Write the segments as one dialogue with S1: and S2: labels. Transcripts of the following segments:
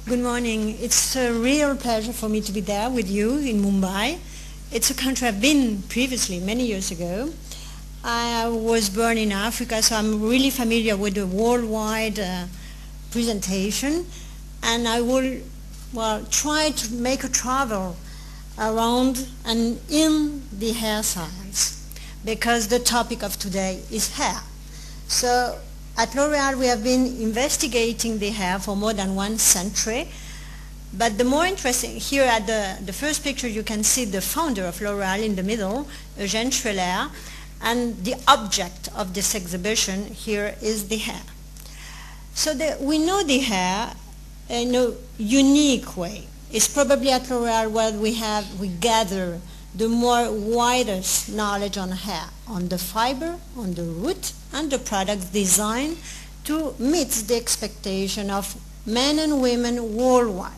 S1: Good morning. It's a real pleasure for me to be there with you in Mumbai. It's a country I've been previously, many years ago. I was born in Africa, so I'm really familiar with the worldwide presentation. And I will, try to make a travel around and in the hair science, because the topic of today is hair. So at L'Oréal, we have been investigating the hair for more than 1 century. But the more interesting, here at the first picture, you can see the founder of L'Oréal in the middle, Eugène Schueller, and the object of this exhibition here is the hair. So we know the hair in a unique way. It's probably at L'Oréal where we gather the more widest knowledge on hair, on the fiber, on the root, and the products designed to meet the expectation of men and women worldwide.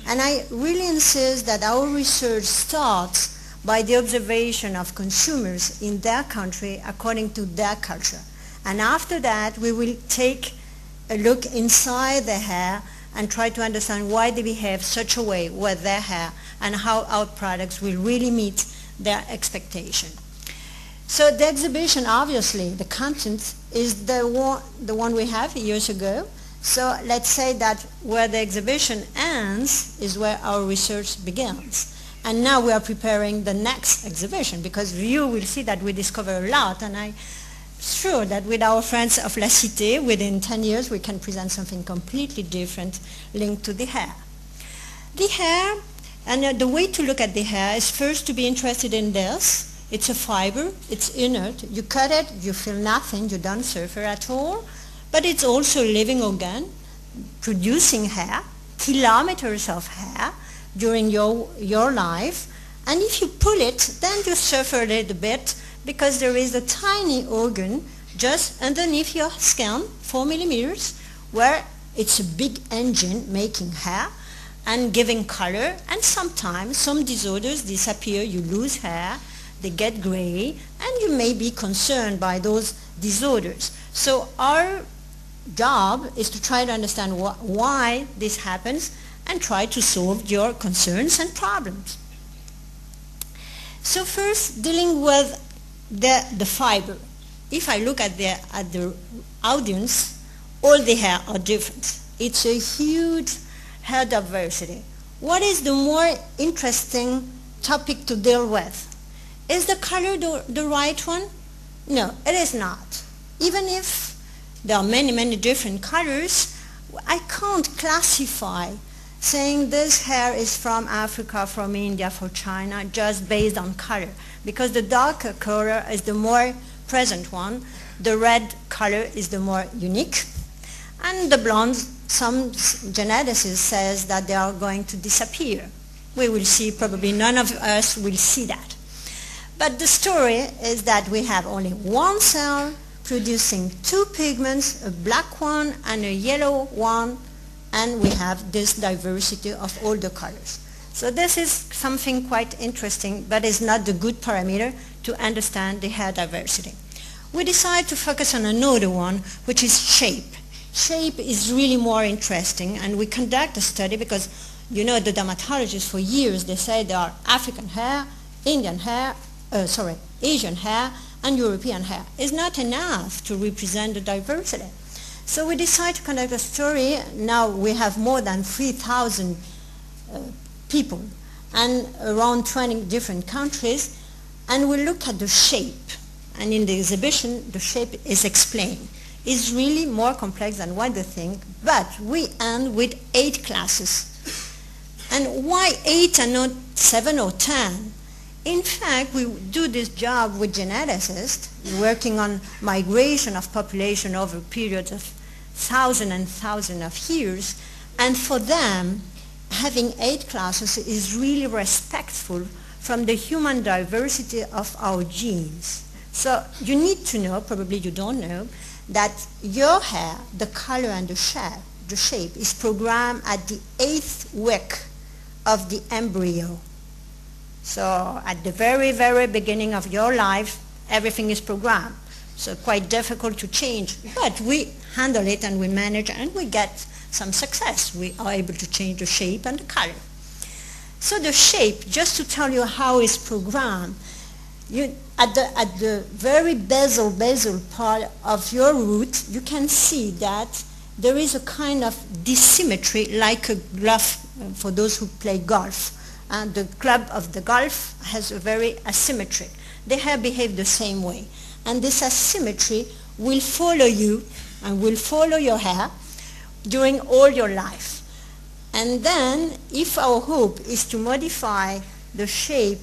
S1: And I really insist that our research starts by the observation of consumers in their country according to their culture. And after that, we will take a look inside the hair and try to understand why they behave such a way with their hair and how our products will really meet their expectation. So the exhibition, obviously, the content is the one we have years ago. So let's say that where the exhibition ends is where our research begins. And now we are preparing the next exhibition, because you will see that we discover a lot, and I'm sure that with our friends of La Cité, within 10 years, we can present something completely different linked to the hair. The hair, and the way to look at the hair is first to be interested in this. It's a fiber, it's inert. You cut it, you feel nothing, you don't suffer at all. But it's also a living organ, producing hair, kilometers of hair during your life. And if you pull it, then you suffer a little bit, because there is a tiny organ just underneath your skin, 4 millimeters, where it's a big engine making hair and giving color. And sometimes some disorders disappear, you lose hair, they get gray, and you may be concerned by those disorders. So our job is to try to understand why this happens and try to solve your concerns and problems. So first, dealing with the fiber. If I look at the audience, all the hair are different. It's a huge hair diversity. What is the more interesting topic to deal with? Is the color the right one? No, it is not. Even if there are many, many different colors, I can't classify saying this hair is from Africa, from India, from China, just based on color. Because the darker color is the more present one, the red color is the more unique, and the blondes, some geneticists says that they are going to disappear. We will see, probably none of us will see that. But the story is that we have only one cell producing 2 pigments, a black one and a yellow one, and we have this diversity of all the colors. So this is something quite interesting, but is not the good parameter to understand the hair diversity. We decide to focus on another one, which is shape. Shape is really more interesting, and we conduct a study because, you know, the dermatologists for years, they say there are African hair, Indian hair, Asian hair, and European hair. It's not enough to represent the diversity. So we decide to conduct a study. Now we have more than 3,000 people and around 20 different countries, and we look at the shape. And in the exhibition, the shape is explained. It's really more complex than what they think, but we end with 8 classes. And why 8 and not 7 or 10? In fact, we do this job with geneticists, working on migration of population over periods of thousands and thousands of years, and for them, having 8 classes is really respectful from the human diversity of our genes. So you need to know, probably you don't know, that your hair, the color and the shape is programmed at the 8th week of the embryo. So at the very, very beginning of your life, everything is programmed. So quite difficult to change. But we handle it and we manage and we get some success. We are able to change the shape and the color. So the shape, just to tell you how it's programmed, at the very basal part of your root, you can see that there is a kind of dissymmetry, like a glove for those who play golf. And the club of the golf has a very asymmetric. They have behaved the same way. And this asymmetry will follow you and will follow your hair during all your life. And then, if our hope is to modify the shape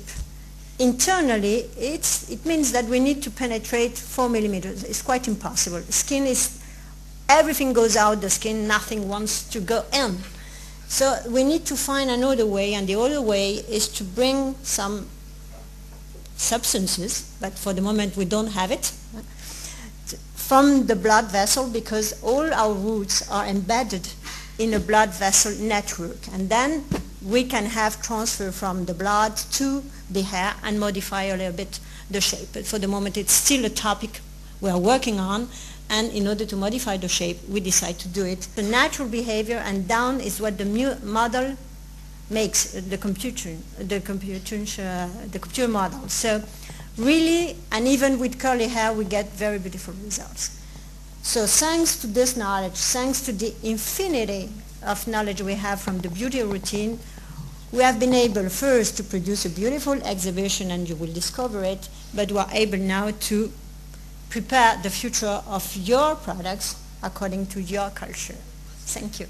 S1: internally, it means that we need to penetrate 4 millimeters. It's quite impossible. The skin is, everything goes out the skin, nothing wants to go in. So we need to find another way, and the other way is to bring some substances, but for the moment we don't have it, from the blood vessel, because all our roots are embedded in a blood vessel network. And then we can have transfer from the blood to the hair and modify a little bit the shape. But for the moment it's still a topic we are working on, and in order to modify the shape, we decide to do it. The natural behavior, and down is what the model makes, the computer model. So really, and even with curly hair, we get very beautiful results. So thanks to this knowledge, thanks to the infinity of knowledge we have from the beauty routine, we have been able first to produce a beautiful exhibition, and you will discover it, but we are able now to prepare the future of your products according to your culture. Thank you.